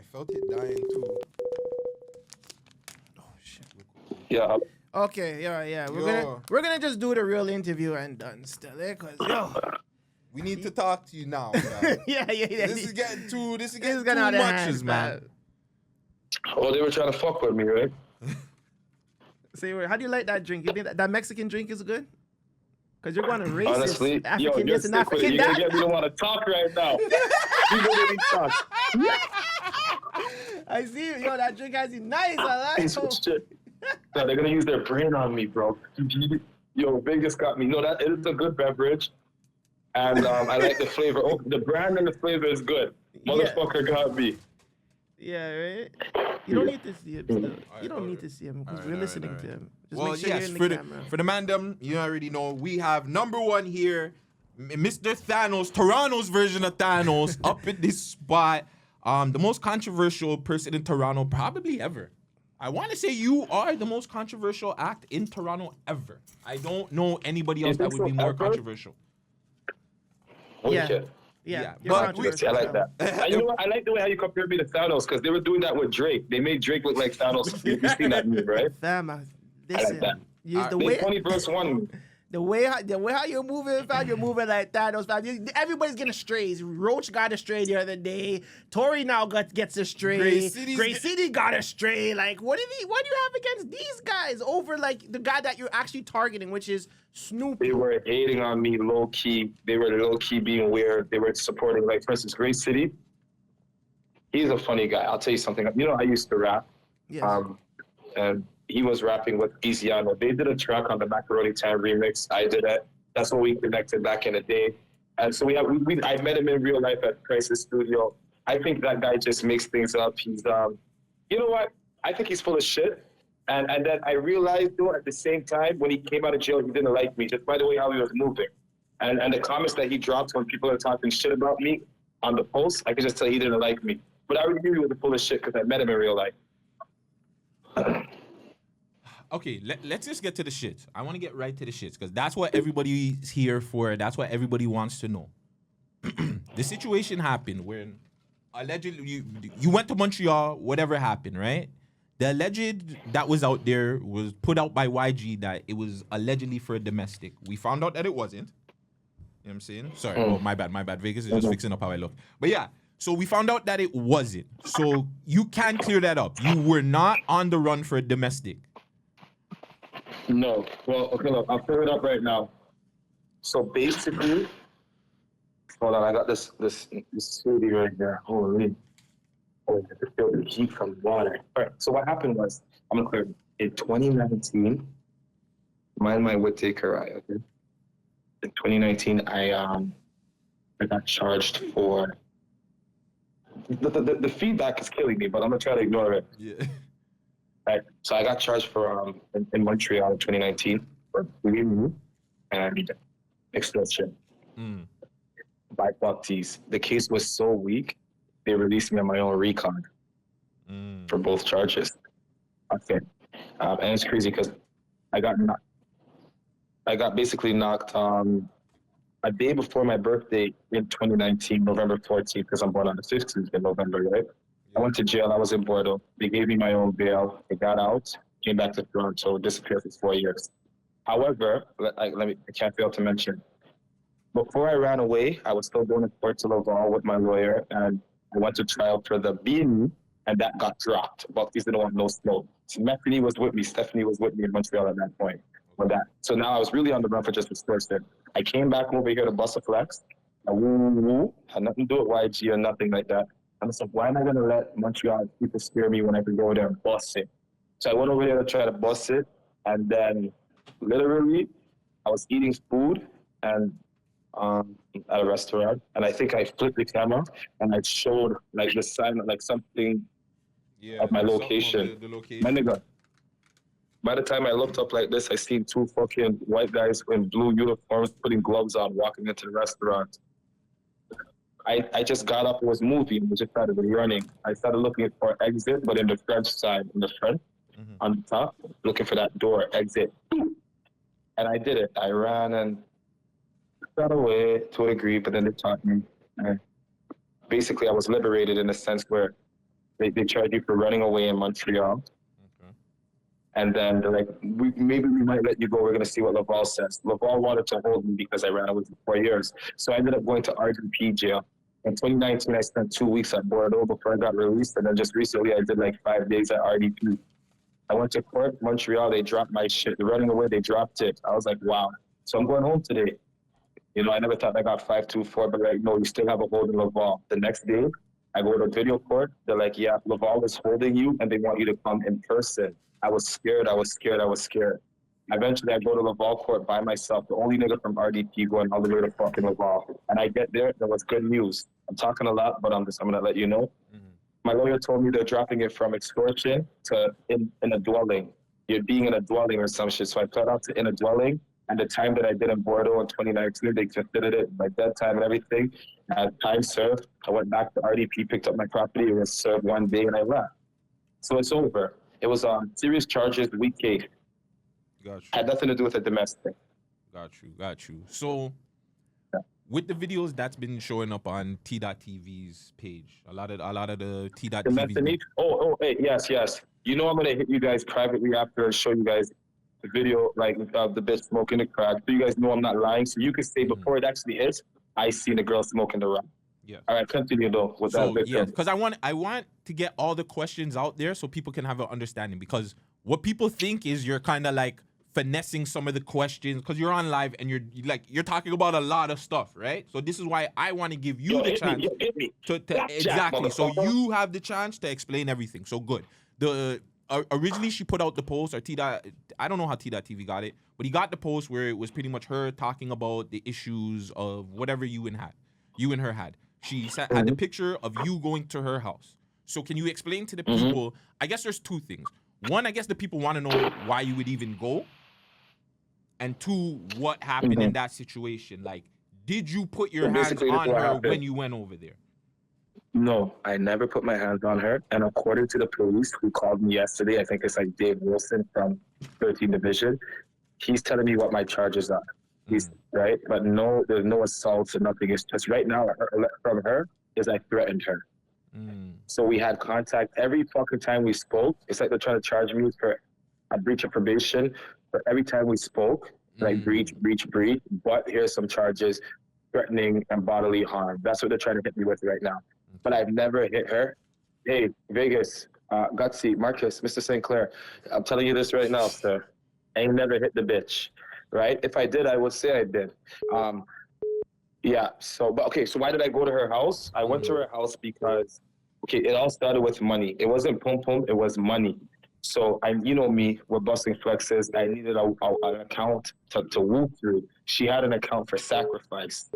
I felt it dying too. Oh shit. Yeah. Okay, yeah. We're gonna just do the real interview and done still, cause we need to talk to you now, man. yeah. This is getting too out of much, man. Oh, they were trying to fuck with me, right? Say, how do you like that drink? You think that Mexican drink is good? Cause you're going to racist, Honestly, African this and African you're that. gonna get me to want to talk right now. You literally talk. I see you. Yo, that drink has you nice. I like Shit. No, they're gonna use their brain on me, bro. Yo, Vegas got me. No, that it is a good beverage, and I like the flavor. Oh, the brand and the flavor is good. Motherfucker got me. Yeah, right. You don't need to see him. Still. You don't need to see him because we're listening to him. Just make sure you're in the camera. For the mandem, you already know we have number one here, Mr. Thanos, Toronto's version of Thanos, up in this spot. The most controversial person in Toronto probably ever. I want to say you are the most controversial act in Toronto ever. I don't know anybody else that would be more controversial. Holy shit. Yeah, but I like that. You know what? I like the way how you compare me to Thanos because they were doing that with Drake. They made Drake look like Thanos. You've seen that move, right? Fam, listen, I like that. The way 20 verse 1. The way how you're moving, fam, you're moving like Thanos, fam. Everybody's getting strays. Roach got a stray the other day. Tory now gets a stray. Gray City got a stray. Like, what do you have against these guys over like the guy that you're actually targeting, which is Snoopy? They were hating on me low key. They were low key being weird. They were supporting, like, for instance, Gray City. He's a funny guy. I'll tell you something. You know, I used to rap. Yes. And he was rapping with Eziano. They did a track on the Macaroni Time remix. I did it. That's when we connected back in the day. And so I met him in real life at Crisis Studio. I think that guy just makes things up. He's you know what? I think he's full of shit. And then I realized though at the same time when he came out of jail, he didn't like me just by the way how he was moving. And the comments that he dropped when people are talking shit about me on the post, I could just tell he didn't like me. But I already knew he was full of shit because I met him in real life. Okay, let's just get to the shit. I want to get right to the shits because that's what everybody's here for. That's what everybody wants to know. The situation happened when allegedly you went to Montreal, whatever happened, right? The alleged that was out there was put out by YG that it was allegedly for a domestic. We found out that it wasn't. You know what I'm saying? Sorry, oh, my bad. Vegas is just fixing up how I look. But yeah, so we found out that it wasn't. So you can clear that up. You were not on the run for a domestic. No. Well, okay, look, I'll clear it up right now. So basically, hold on, I got this smoothie right there. Holy. Oh, I just feel the heat from water. All right, so what happened was, I'm gonna clear it. In 2019, mind my Whittaker eye, okay? In 2019, I got charged for, the feedback is killing me, but I'm gonna try to ignore it. Yeah. Right. So I got charged for in Montreal in 2019 for bleeding and extortion by Bucksies. The case was so weak, they released me on my own recon for both charges. Okay, and it's crazy because I got basically knocked a day before my birthday in 2019, November 14th, because I'm born on the 15th in November, right? I went to jail. I was in Bordeaux. They gave me my own bail. I got out, came back to Toronto, disappeared for 4 years. However, I can't fail to mention, before I ran away, I was still going to court to Laval with my lawyer, and I went to trial for the beating, and that got dropped. Bucksies didn't want no smoke. Stephanie was with me in Montreal at that point. So now I was really on the run for just extortion. I came back over here to Busta Flex. I had nothing to do with YG or nothing like that. I was like, why am I going to let Montreal people scare me when I can go over there and bust it? So I went over there to try to bust it. And then literally, I was eating food and at a restaurant. And I think I flipped the camera and I showed like the sign, like something of my location. The location. My nigga. By the time I looked up like this, I seen two fucking white guys in blue uniforms putting gloves on, walking into the restaurant. I just got up and was moving. We just started running. I started looking for exit, but in the French side, in the front, on the top, looking for that door, exit. And I did it. I ran and got away to a degree, but then they taught me. Basically, I was liberated in a sense where they charge you for running away in Montreal. And then they're like, maybe we might let you go. We're going to see what Laval says. Laval wanted to hold me because I ran away for 4 years. So I ended up going to RDP jail. In 2019, I spent 2 weeks at Bordeaux before I got released. And then just recently, I did like 5 days at RDP. I went to court, Montreal. They dropped my shit. The running away, they dropped it. I was like, wow. So I'm going home today. You know, I never thought I got 524, but like, no, you still have a hold in Laval. The next day, I go to video court. They're like, yeah, Laval is holding you, and they want you to come in person. I was scared. Eventually, I go to Laval court by myself, the only nigga from RDP going all the way to fucking Laval. And I get there, there was good news. I'm talking a lot, but I'm going to let you know. Mm-hmm. My lawyer told me they're dropping it from extortion to in a dwelling. You're being in a dwelling or some shit. So I pled out to in a dwelling. And the time that I did in Bordeaux in 2019, they considered it my dead time and everything. I had time served. I went back to RDP, picked up my property. It was served 1 day, and I left. So it's over. It was serious charges, weak case. Got you. Had nothing to do with the domestic. Got you. So, with the videos that's been showing up on T.TV's page, a lot of the T.TV. Hey, yes. You know I'm gonna hit you guys privately after and show you guys the video, like of the bitch smoking the crack, so you guys know I'm not lying. So you can say before it actually is, I seen the girl smoking the rock. Yeah. All right, continue though with that. Yeah, because I want to get all the questions out there so people can have an understanding. Because what people think is you're kind of like finessing some of the questions because you're on live and you're talking about a lot of stuff, right? So this is why I want to give you the chance to exactly. So you have the chance to explain everything. So good. Originally she put out the post, or I don't know how T.TV got it, but he got the post where it was pretty much her talking about the issues of whatever you and her had. She had the picture of you going to her house. So can you explain to the people, I guess there's two things. One, I guess the people want to know why you would even go. And two, what happened in that situation? Like, did you put your hands on her when you went over there? No, I never put my hands on her. And according to the police who called me yesterday, I think it's like Dave Wilson from 13th Division, he's telling me what my charges are. He's right, but no, there's no assaults or nothing. It's just right now from her is I threatened her. So we had contact every fucking time we spoke. It's like they're trying to charge me for a breach of probation. But every time we spoke, like breach. But here's some charges, threatening and bodily harm. That's what they're trying to hit me with right now. But I've never hit her. Hey, Vegas, Gutsy, Marcus, Mr. St. Clair, I'm telling you this right now, sir. I ain't never hit the bitch, right? If I did, I would say I did. Yeah, so why did I go to her house? I went to her house because, it all started with money. It wasn't pum, it was money. So, you know me, we're busting flexes. I needed an account to whoop through. She had an account for sacrifice.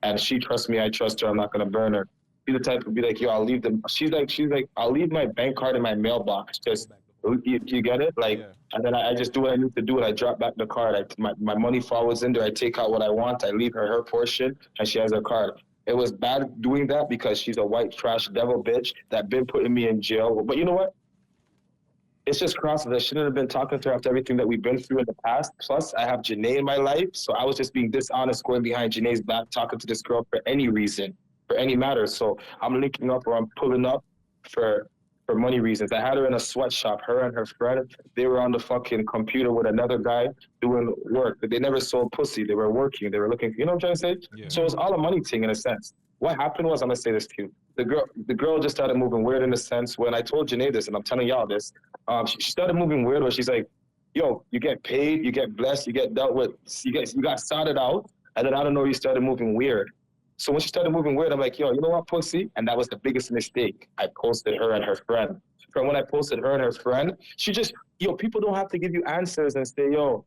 And she trusts me, I trust her, I'm not going to burn her. She's the type to be like, yo, I'll leave them. She's like, I'll leave my bank card in my mailbox. Just, you get it? And then I just do what I need to do, and I drop back the card. My money follows in there. I take out what I want. I leave her portion, and she has her card. It was bad doing that because she's a white trash devil bitch that been putting me in jail. But you know what? It's just crosses. I shouldn't have been talking to her after everything that we've been through in the past. Plus, I have Janae in my life, so I was just being dishonest, going behind Janae's back, talking to this girl for any reason, for any matter. So I'm linking up or I'm pulling up for money reasons. I had her in a sweatshop, her and her friend. They were on the fucking computer with another guy doing work. But they never sold pussy. They were working. They were looking, you know what I'm trying to say? Yeah. So it's all a money thing in a sense. What happened was, I'm going to say this to you. The girl just started moving weird in a sense. When I told Janae this, and I'm telling y'all this, she started moving weird where she's like, yo, you get paid, you get blessed, you get dealt with, you got started out, and then I don't know, you started moving weird. So when she started moving weird, I'm like, yo, you know what, pussy? And that was the biggest mistake. I posted her and her friend. From when I posted her and her friend, she just, people don't have to give you answers and say, yo,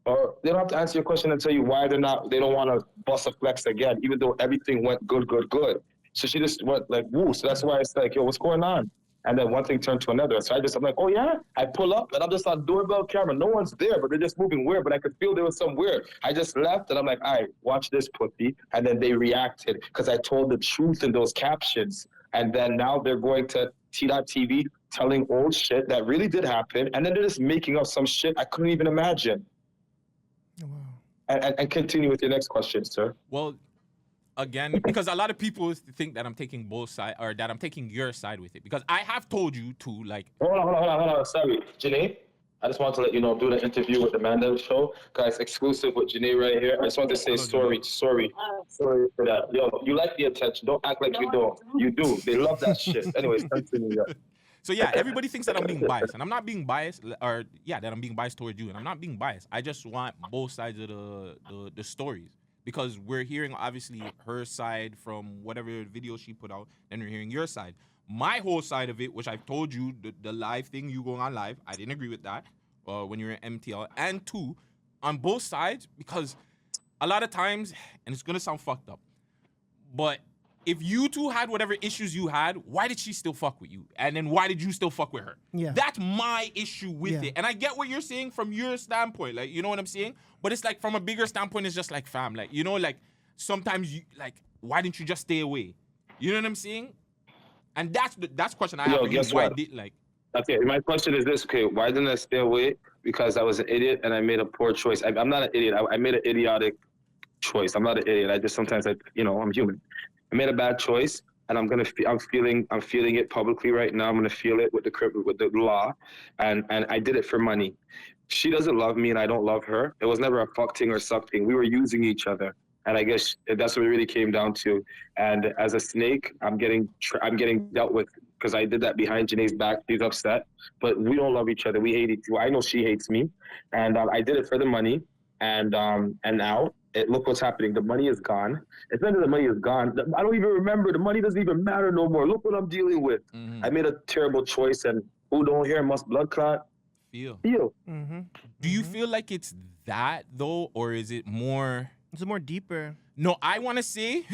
or they don't have to answer your question and tell you why they don't want to bust a flex again, even though everything went good. So she just went like, woo. So that's why it's like, yo, what's going on? And then one thing turned to another. So I'm like, oh yeah? I pull up and I'm just on doorbell camera. No one's there, but they're just moving weird. But I could feel there was some weird. I just left and I'm like, all right, watch this, pussy. And then they reacted because I told the truth in those captions. And then now they're going to T.TV telling old shit that really did happen. And then they're just making up some shit I couldn't even imagine. Wow. And continue with your next question, sir. Well, again, because a lot of people think that I'm taking both sides or that I'm taking your side with it. Because I have told you to, like. Hold on. Sorry, Janae. I just want to let you know, do the interview with the Mandel show. Guys, exclusive with Janae right here. I just want to say sorry for that. Yo, you like the attention. Don't act like you don't. You do. They love that shit. Anyways, continue. So yeah, everybody thinks that I'm being biased, and I'm not being biased, or that I'm being biased towards you, and I'm not being biased. I just want both sides of the stories, because we're hearing obviously her side from whatever video she put out, and we're hearing your side. My whole side of it, which I've told you, the live thing, you going on live, I didn't agree with that when you were in MTL. And two, on both sides, because a lot of times, and it's gonna sound fucked up, but if you two had whatever issues you had, why did she still fuck with you? And then why did you still fuck with her? Yeah. That's my issue with it. And I get what you're saying from your standpoint, like, you know what I'm saying? But it's like from a bigger standpoint, it's just like, fam, like, you know, like sometimes you, like, why didn't you just stay away? You know what I'm saying? And that's the question I have for you. Why did, like... Okay, my question is this. Okay, why didn't I stay away? Because I was an idiot and I made a poor choice. I'm not an idiot. I made an idiotic choice. I'm not an idiot. I just sometimes, I'm human. I made a bad choice, and I'm feeling it publicly right now. I'm gonna feel it with the law, and I did it for money. She doesn't love me, and I don't love her. It was never a fuck thing or something. We were using each other. And I guess that's what it really came down to. And as a snake, I'm getting dealt with because I did that behind Janae's back. She's upset, but we don't love each other. We hate each other. I know she hates me, and I did it for the money. And now look what's happening. The money is gone. It's not that the money is gone. I don't even remember. The money doesn't even matter no more. Look what I'm dealing with. Mm-hmm. I made a terrible choice, and who don't hear must blood clot. Feel. Mm-hmm. Do you feel like it's that though, or is it more? It's more deeper. No, I want to say,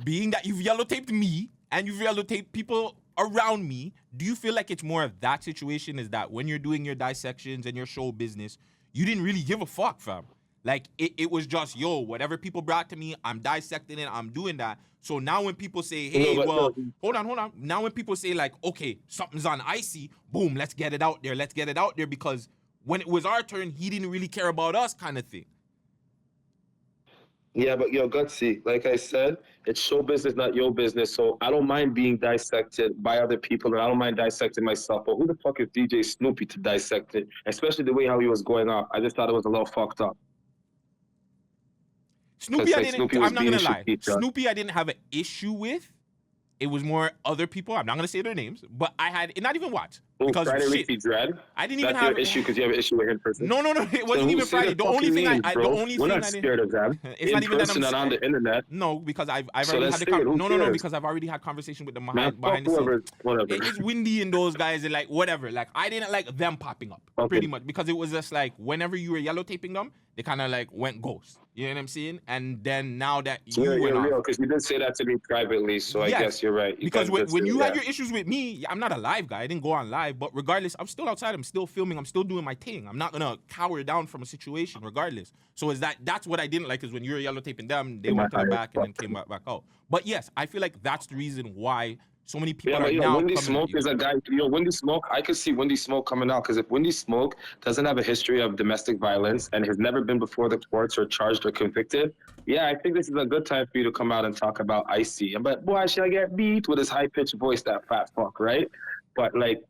being that you've yellow taped me and you've yellow taped people around me, do you feel like it's more of that situation? Is that when you're doing your dissections and your show business, you didn't really give a fuck, fam? Like, it was just, yo, whatever people brought to me, I'm dissecting it, I'm doing that. So now when people say, hey, hold on. Now when people say, like, okay, something's on Icy, boom, let's get it out there, because when it was our turn, he didn't really care about us, kind of thing. Yeah, but yo, Gutsy, like I said, it's show business, not your business. So I don't mind being dissected by other people, and I don't mind dissecting myself. But who the fuck is DJ Snoopy to dissect it? Especially the way how he was going off. I just thought it was a little fucked up. Snoopy, I'm not gonna lie. Snoopy, I didn't have an issue with. It was more other people. I'm not gonna say their names, but I had not even watched because Friday Dread. I didn't even have an issue because you have an issue with him person. No. It wasn't even Friday. The only thing we're not scared of them. It's not even that I'm scared. On the internet. No, because I've already had the because I've already had conversation with them behind the scenes. Whatever. It's Windy and those guys are like whatever. Like I didn't like them popping up pretty much because it was just like whenever you were yellow taping them, they kind of like went ghost. You know what I'm saying? And then now that you're real, because you did say that to me privately, so I guess you're right. Because when you had your issues with me, I'm not a live guy. I didn't go on live, but regardless, I'm still outside. I'm still filming. I'm still doing my thing. I'm not gonna cower down from a situation, regardless. So that's what I didn't like is when you were yellow taping them, they went to the back and then came back out. But yes, I feel like that's the reason why so many people are now Windy Smoke is a guy. Windy Smoke, I could see Windy Smoke coming out because if Windy Smoke doesn't have a history of domestic violence and has never been before the courts or charged or convicted, I think this is a good time for you to come out and talk about Icy. But why should I get beat with his high pitched voice, that fat fuck, right? But like,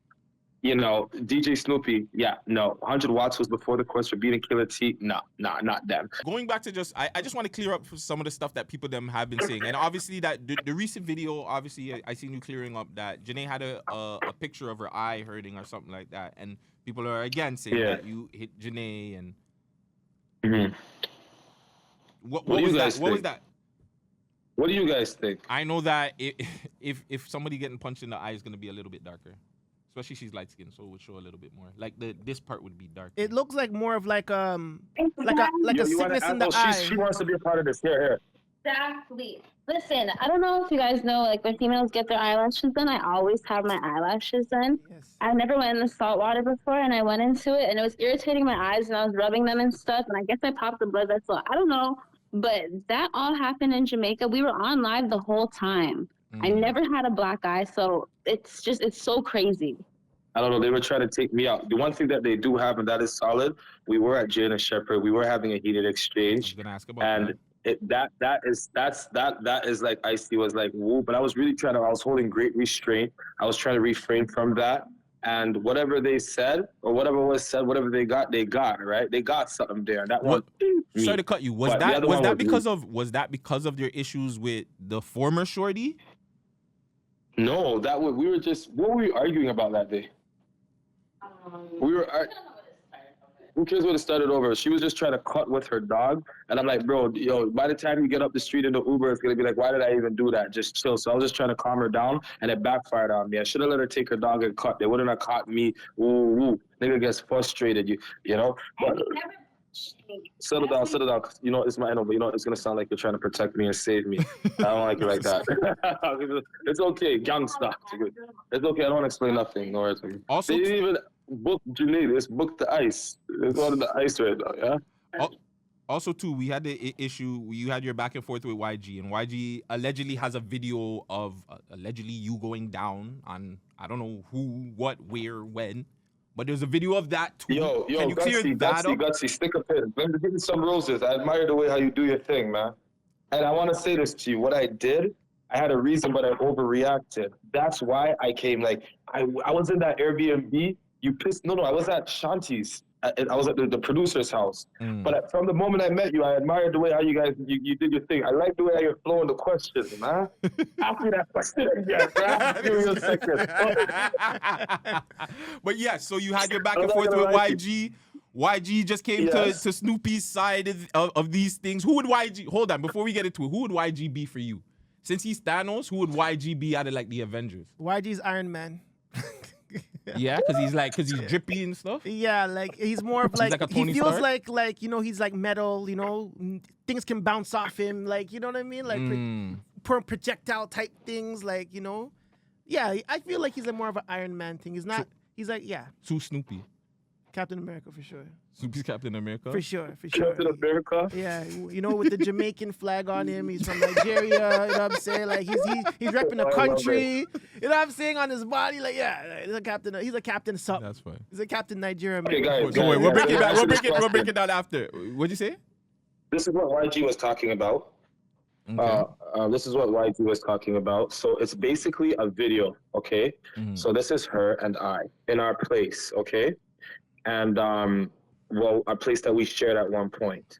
DJ Snoopy, 100 watts was before the courts for beating Killer T. No, not them. Going back to I just want to clear up some of the stuff that people them have been saying. And obviously that the recent video, obviously I seen you clearing up that Janae had a picture of her eye hurting or something like that. And people are again saying that you hit Janae and what was that? What was that? What do you guys think? I know that if somebody getting punched in the eye is going to be a little bit darker. Especially she's light skinned, so it would show a little bit more. Like this part would be dark. It looks like more of like a sickness in the eye. She wants to be a part of this. Here. Exactly. Listen, I don't know if you guys know, like when females get their eyelashes done, I always have my eyelashes done. Yes. I never went in the salt water before, and I went into it, and it was irritating my eyes, and I was rubbing them and stuff, and I guess I popped the blood vessel. I don't know, but that all happened in Jamaica. We were on live the whole time. I never had a black eye, so it's so crazy. I don't know. They were trying to take me out. The one thing that they do have, and that is solid, we were at Jane and Shepherd. We were having a heated exchange. I was gonna ask about that. that is like Icy was like woo, but I was really I was holding great restraint. I was trying to refrain from that. And whatever they said, or whatever was said, whatever they got, right? They got something there. That one. Sorry to cut you. Was that because of their issues with the former shorty? No, we were just what were we arguing about that day? We were. Who cares what it started over? She was just trying to cut with her dog. And I'm like, bro, by the time you get up the street in the Uber, it's going to be like, why did I even do that? Just chill. So I was just trying to calm her down, and it backfired on me. I should have let her take her dog and cut. They wouldn't have caught me. Ooh. Nigga gets frustrated, you know? But settle down. It's my but it's going to sound like you're trying to protect me and save me. I don't like it like that. It's okay, gangsta. It's okay, I don't explain nothing. No worries. Also, they didn't even book Junaid. It's booked the ice. It's on the ice right now, yeah? Also, too, we had the issue. You had your back and forth with YG, and YG allegedly has a video of allegedly you going down on I don't know who, what, where, when, but there's a video of that too. Yo, can you clear that up? Gutsy, stick a pin. Let me give you some roses. I admire the way how you do your thing, man. And I want to say this to you. What I did, I had a reason, but I overreacted. That's why I came. Like I was in that Airbnb. You pissed. No, I was at Shanti's. I was at the producer's house. But from the moment I met you, I admired the way how you guys you did your thing. I like the way how you're flowing the questions, man. Ask me that question again, man. Give me a second. But yeah, so you had your back and forth with YG. YG just came to Snoopy's side of these things. Who would YG? Hold on, before we get into it, who would YG be for you? Since he's Thanos, who would YG be out of like the Avengers? YG's Iron Man. Yeah, because he's drippy and stuff. Yeah, like he's more of like he feels Stark? like he's like metal. Things can bounce off him. Like you know what I mean? Like projectile type things. Like yeah. I feel like he's more of an Iron Man thing. He's not. He's like Too Snoopy. Captain America for sure. Snoopy's Captain America? For sure. Captain America? Yeah, with the Jamaican flag on him. He's from Nigeria, you know what I'm saying? Like, he's repping the country, you know what I'm saying, on his body. Like, yeah, he's a captain something. That's fine. He's a Captain Nigeria. Okay, guys. Don't worry, we'll break it down. We'll break it down after. What'd you say? This is what YG was talking about. Okay. This is what YG was talking about. So it's basically a video, okay? So this is her and I in our place, okay? And a place that we shared at one point.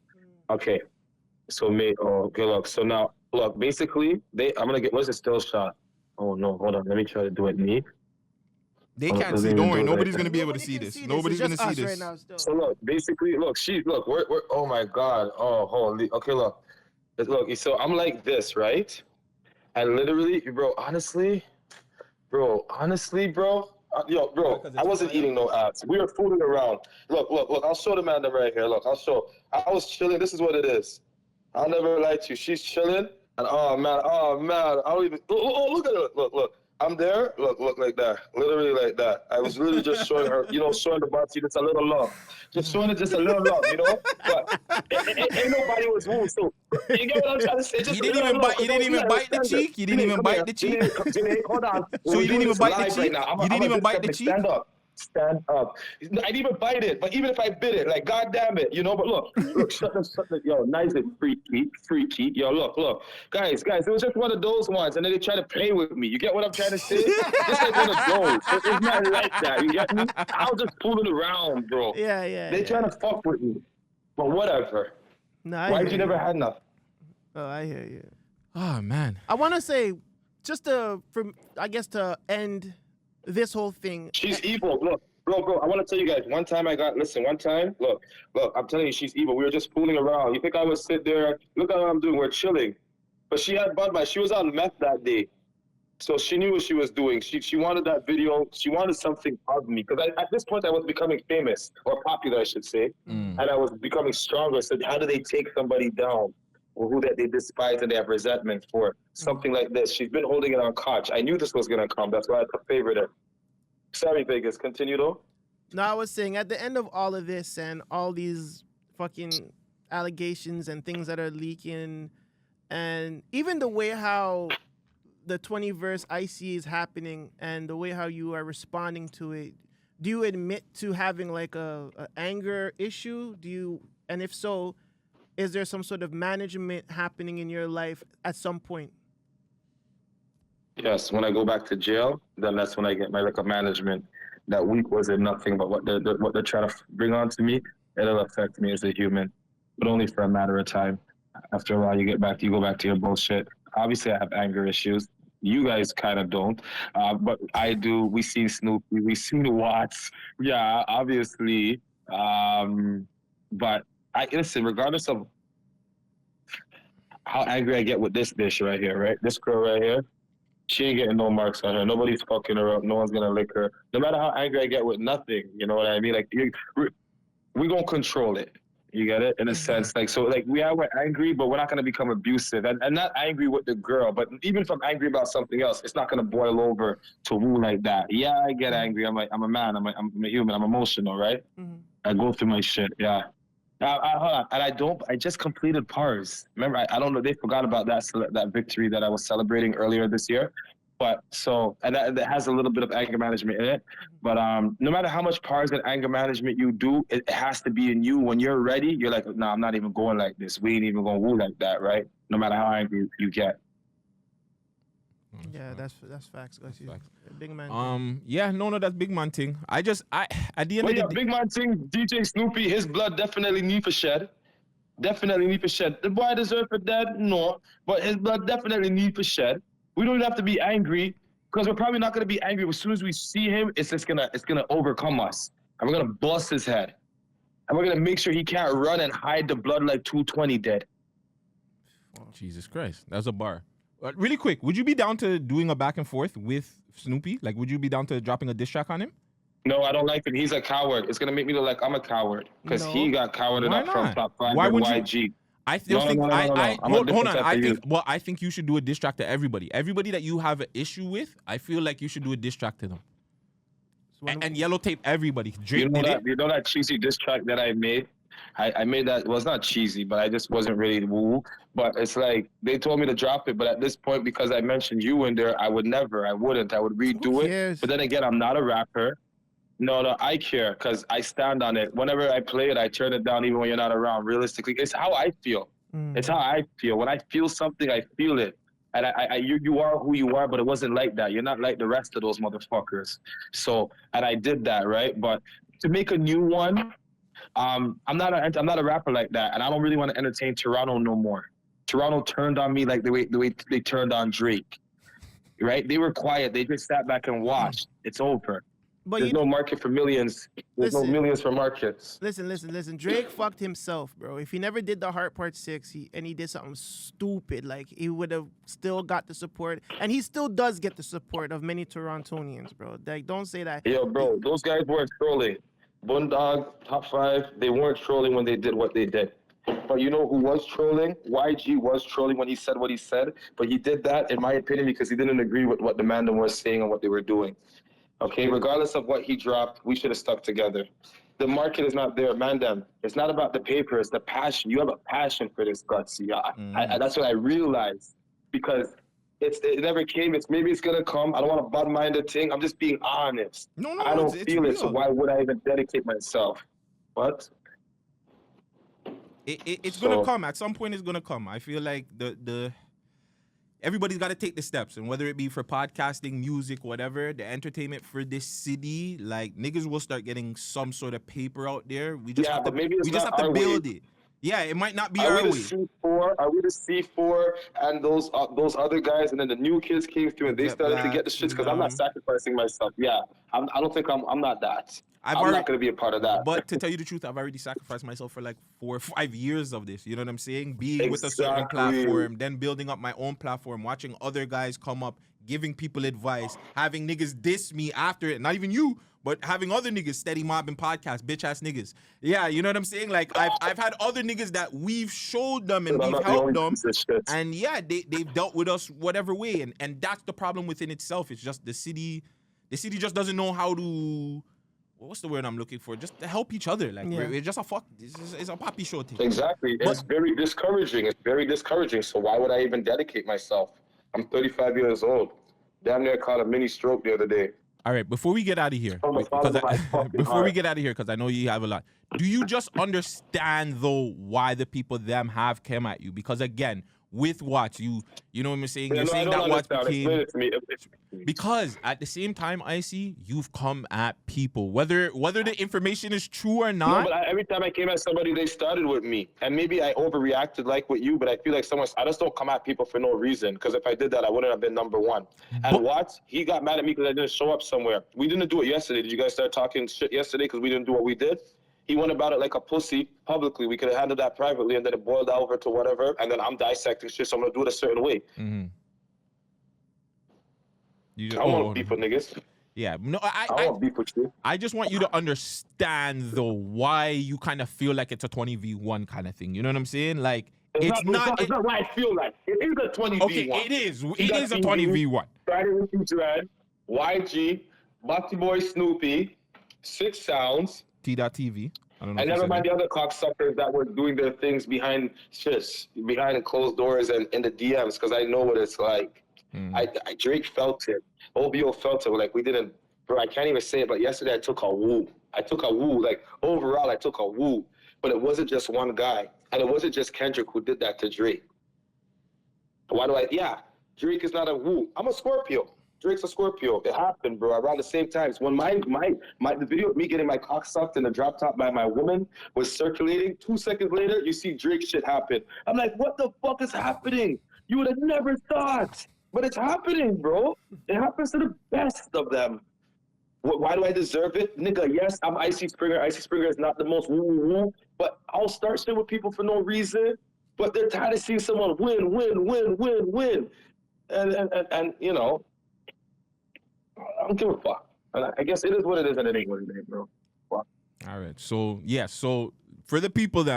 Okay, so okay, look. So now, look. Basically, I'm gonna get. What's a still shot? Oh no, hold on. Let me try to do it neat. They can't see. Don't worry. Nobody's gonna be able to see this. Nobody's gonna see this right now. Still. So look, basically, look. We're. Oh my God. Oh holy. Okay, look. Look. So I'm like this, right? And literally, bro. Honestly, bro. Yo, bro, I wasn't eating no apps. We were fooling around. Look. I'll show the man right here. Look, I'll show. I was chilling. This is what it is. I'll never lie to you. She's chilling. And oh man. I don't even. Oh, look at it. Look. I'm there. Look like that. Literally like that. I was really just showing her, showing the body just a little love. Just showing it just a little love, But ain't nobody was moved. So you get what I'm trying to say? You didn't even bite the cheek. You didn't even bite the cheek. Hold on. So you didn't even bite the cheek. You didn't even bite the cheek. Stand up. I didn't even bite it, but even if I bit it, like God damn it, But look, shut it. Yo, nice and freaky. Yo, look, guys, it was just one of those ones, and then they try to play with me. You get what I'm trying to say? Just like one of those. It's not like that. You get me? I was just fooling around, bro. Yeah. They trying to fuck with me, but whatever. No, Why'd you never had nothing? Oh, I hear you. Oh man. I want to say, just to end this whole thing. She's evil. Look, bro, I want to tell you guys, one time, look, I'm telling you, she's evil. We were just fooling around. You think I would sit there? Look at what I'm doing. We're chilling. But she had Bud Light. She was on meth that day. So she knew what she was doing. She wanted that video. She wanted something of me. Because at this point, I was becoming famous, or popular, I should say. And I was becoming stronger. So how do they take somebody down? Or who that they despise and they have resentment for. Something like this. She's been holding it on Koch. I knew this was going to come. That's why I favored her. Sorry, Vegas. Continue, though. No, I was saying, at the end of all of this and all these fucking allegations and things that are leaking, and even the way how the 20 verse Icy is happening and the way how you are responding to it, do you admit to having like a anger issue? And if so, is there some sort of management happening in your life at some point? Yes, when I go back to jail, then that's when I get my liquor management. That week wasn't nothing but what they're trying to bring on to me. It'll affect me as a human, but only for a matter of time. After a while, you go back to your bullshit. Obviously, I have anger issues. You guys kind of don't, but I do. We see Snoopy, we see the Watts. Yeah, obviously. But I listen, regardless of how angry I get with this bitch right here, right? This girl right here, she ain't getting no marks on her. Nobody's fucking her up. No one's gonna lick her. No matter how angry I get with nothing, you know what I mean? Like, we gonna control it. You get it? In a sense, like, so, like, we're angry, but we're not gonna become abusive, and not angry with the girl. But even if I'm angry about something else, it's not gonna boil over to woo like that. Yeah, I get angry. I'm a man. I'm a human. I'm emotional, right? Mm-hmm. I go through my shit. Yeah. Hold on. And I just completed PARS. Remember, I don't know, they forgot about that victory that I was celebrating earlier this year. But so, and that has a little bit of anger management in it. But no matter how much PARS and anger management you do, it has to be in you. When you're ready, you're like, nah, I'm not even going like this. We ain't even going to woo like that, right? No matter how angry you get. Yeah, that's facts. That's facts. Big man. Yeah, no, that's big man thing. At the end of the day, big man thing. DJ Snoopy, his blood definitely need for shed. Definitely need for shed. The boy deserve for dead, no, but his blood definitely need for shed. We don't have to be angry because we're probably not gonna be angry. As soon as we see him, it's gonna overcome us, and we're gonna bust his head, and we're gonna make sure he can't run and hide the blood like 220 dead. Jesus Christ, that's a bar. Really quick, would you be down to doing a back and forth with Snoopy? Like, would you be down to dropping a diss track on him? No, I don't like him. He's a coward. It's gonna make me look like I'm a coward because he got cowarded up from top 5 with WhyG. I still think hold on. I think you should do a diss track to everybody. Everybody that you have an issue with, I feel like you should do a diss track to them. And yellow tape everybody. You know that cheesy diss track that I made? I made that. Well, it's not cheesy, but I just wasn't really woo. But it's like they told me to drop it, but at this point, because I mentioned you in there, I wouldn't. I would redo it. But then again, I'm not a rapper. No, I care because I stand on it. Whenever I play it, I turn it down even when you're not around. Realistically, it's how I feel. It's how I feel. When I feel something, I feel it. And you are who you are, but it wasn't like that. You're not like the rest of those motherfuckers. So, and I did that, right? But to make a new one, I'm not a rapper like that, and I don't really want to entertain Toronto no more. Toronto turned on me like the way they turned on Drake, right? They were quiet. They just sat back and watched. It's over. But there's no market for millions. There's no millions for markets. Listen. Drake fucked himself, bro. If he never did the Heart Part 6, and he did something stupid, like, he would have still got the support, and he still does get the support of many Torontonians, bro. Like, don't say that. Yo, bro, those guys weren't trolling. Bundog, Top 5, they weren't trolling when they did what they did. But you know who was trolling? WhyG was trolling when he said what he said. But he did that, in my opinion, because he didn't agree with what the Mandem was saying and what they were doing. Okay, regardless of what he dropped, we should have stuck together. The market is not there, Mandem. It's not about the paper, it's the passion. You have a passion for this, Gutsy. That's what I realized. Because it never came. Maybe it's gonna come. I don't want to bud-mind the thing. I'm just being honest. No, I don't feel it, so why would I even dedicate myself? What? It's gonna come. At some point, it's gonna come. I feel like the everybody's got to take the steps, and whether it be for podcasting, music, whatever, the entertainment for this city, like, niggas will start getting some sort of paper out there. We just have to build it. Yeah, it might not be our way. Are we the C4 and those other guys, and then the new kids came through and they started to get the shits because I'm not sacrificing myself. Yeah, I don't think I'm not that. I'm not going to be a part of that. But to tell you the truth, I've already sacrificed myself for like 4 or 5 years of this. You know what I'm saying? Being with a certain platform, then building up my own platform, watching other guys come up, giving people advice, having niggas diss me after it. Not even you, but having other niggas steady mobbing podcasts, bitch ass niggas. Yeah, you know what I'm saying? Like, I've had other niggas that we've showed them and we've helped them. And yeah, they've dealt with us whatever way. And that's the problem within itself. It's just the city just doesn't know how to... What's the word I'm looking for? Just to help each other. Like, it's just it's a poppy show thing. Exactly. It's very discouraging. It's very discouraging. So why would I even dedicate myself? I'm 35 years old. Damn near caught a mini stroke the other day. All right, before we get out of here, From the bottom of my fucking before we heart. get out of here, because I know you have a lot. Do you just understand though why the people them have come at you? Because again, with what you know what I'm saying, Yeah, you're no, I saying don't that what understand. became Explain it to me. because at the same time, Icy, you've come at people, whether the information is true or No, not. but every time I came at somebody, they started with me. And maybe I overreacted like with you, but I feel like I just don't come at people for no reason. Because if I did that, I wouldn't have been number one. And what? He got mad at me because I didn't show up somewhere. We didn't do it yesterday. Did you guys start talking shit yesterday because we didn't do what we did? He went about it like a pussy publicly. We could have handled that privately, and then it boiled over to whatever. And then I'm dissecting shit, so I'm going to do it a certain way. Mm-hmm. I want to beef with niggas. Yeah, no, I want beef with you. I just want you to understand though why you kind of feel like it's a 20v1 kind of thing. You know what I'm saying? Like it's not why I feel like it is a 20v1. Okay, it is. It is a 20v1. Friday with you, Dread, YG, Boxy Boy Snoopy, 6 Sounds. T.TV. I don't know. And never mind the other cocksuckers that were doing their things behind closed doors and in the DMs, because I know what it's like. Drake felt it. OBO felt it. Like we didn't, bro. I can't even say it, but yesterday I took a woo. Like overall, I took a woo. But it wasn't just one guy, and it wasn't just Kendrick who did that to Drake. Drake is not a woo. I'm a Scorpio. Drake's a Scorpio. It happened, bro. Around the same times when the video of me getting my cock sucked in the drop top by my woman was circulating. 2 seconds later, you see Drake shit happen. I'm like, what the fuck is happening? You would have never thought, but it's happening, bro. It happens to the best of them. Why do I deserve it, nigga? Yes, I'm Icy Springer. Icy Springer is not the most woo, but I'll start shit with people for no reason. But they're tired of seeing someone win, and you know. I don't give a fuck. I guess it is what it is, and it ain't what it ain't, bro. Fuck. All right. So so for the people, he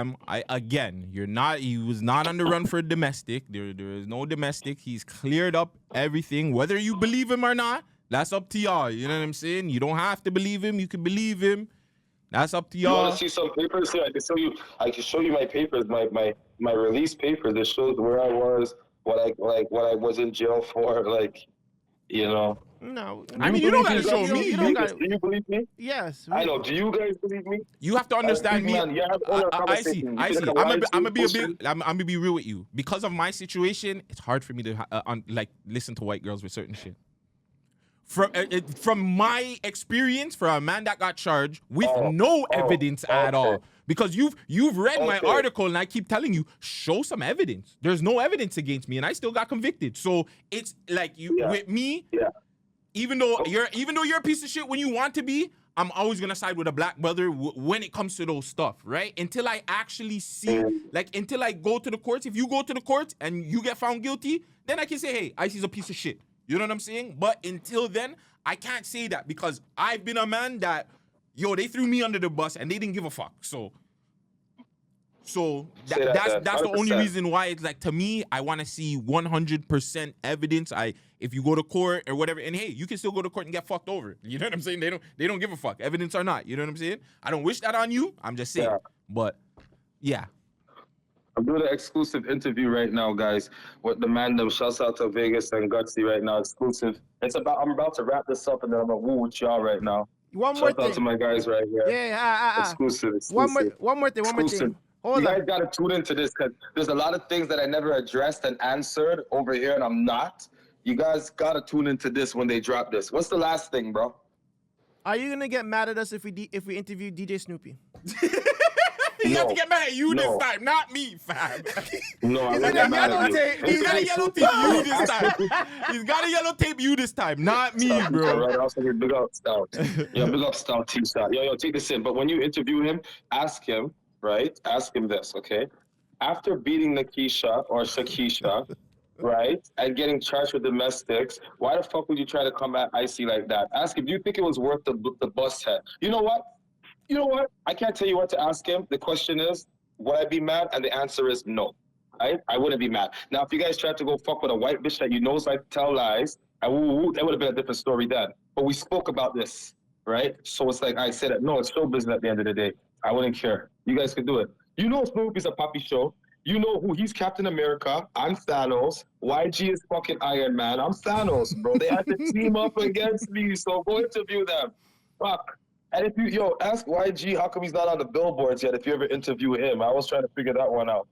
was not on the run for domestic. There is no domestic. He's cleared up everything. Whether you believe him or not, that's up to y'all. You know what I'm saying? You don't have to believe him. You can believe him. That's up to y'all. You want to see some papers? Yeah, I can show you my papers, my release papers. That shows where I was, what I was in jail for, like, you know. No, I mean, you don't gotta show me. You don't gotta. Do you believe me? Yes. I know. Do you guys believe me? You have to understand me. I see. I'm gonna be real with you. Because of my situation, it's hard for me to listen to white girls with certain shit. From my experience, for a man that got charged with no evidence at all, because you've read my article and I keep telling you, show some evidence. There's no evidence against me, and I still got convicted. So it's like with me. Yeah. Even though you're a piece of shit when you want to be, I'm always gonna side with a black brother when it comes to those stuff, right? Until I actually see, until I go to the courts. If you go to the courts and you get found guilty, then I can say, hey, Icy's a piece of shit. You know what I'm saying? But until then, I can't say that because I've been a man that, they threw me under the bus and they didn't give a fuck. So that's the only reason why it's like, to me, I want to see 100% evidence. If you go to court or whatever, and hey, you can still go to court and get fucked over. You know what I'm saying? They don't give a fuck, evidence or not. You know what I'm saying? I don't wish that on you. I'm just saying. But yeah. I'm doing an exclusive interview right now, guys, with the man them. Shouts out to Vegas and Gutsy right now, exclusive. I'm about to wrap this up and then I'm gonna woo with y'all right now. One more thing. Shout out to my guys right here. Yeah. Exclusive. One more thing. Hold on. You guys gotta tune into this because there's a lot of things that I never addressed and answered over here, and I'm not. You guys gotta tune into this when they drop this. What's the last thing, bro? Are you gonna get mad at us if we interview DJ Snoopy? He has to get mad at you this time, not me, fam. No, I'm not get mad at you. He's got a yellow tape you this time. He's got a yellow tape you this time, not me, bro. Right, also big up Stout. Big up Stout, Team Stout. Yo, take this in. But when you interview him, ask him this, okay? After beating Nakisha or Shakisha, right, and getting charged with domestics, why the fuck would you try to come at Icy like that? Ask him, do you think it was worth the bust head? You know what? I can't tell you what to ask him. The question is, would I be mad? And the answer is no. I wouldn't be mad. Now, if you guys tried to go fuck with a white bitch that you know is like tell lies, that would have been a different story then. But we spoke about this, right? So it's like I said, no, it's show business at the end of the day. I wouldn't care. You guys could do it. You know Snoopy's a puppy show. You know who? He's Captain America. I'm Thanos. YG is fucking Iron Man. I'm Thanos, bro. They had to team up against me, so go interview them. Fuck. And if you, ask YG how come he's not on the billboards yet if you ever interview him. I was trying to figure that one out.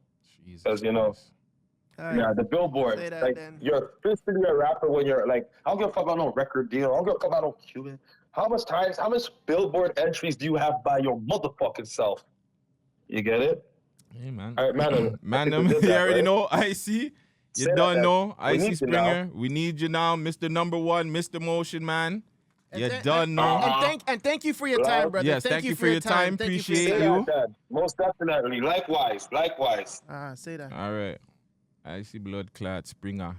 Because, yeah, the billboard. Like, then. You're officially a rapper when you're like, I don't give a fuck about no record deal. I don't give a fuck about no Cuban. How much billboard entries do you have by your motherfucking self? You get it? Hey, man. All right, man. You already know, Icy. You don't know. Icy Springer. We we need you now, Mr. Number One, Mr. Motion Man. You done know. And thank you for your time, brother. Yes, thank you for your time. Appreciate you. Most definitely. Likewise. Say that. All right. Icy Blood Clot Springer.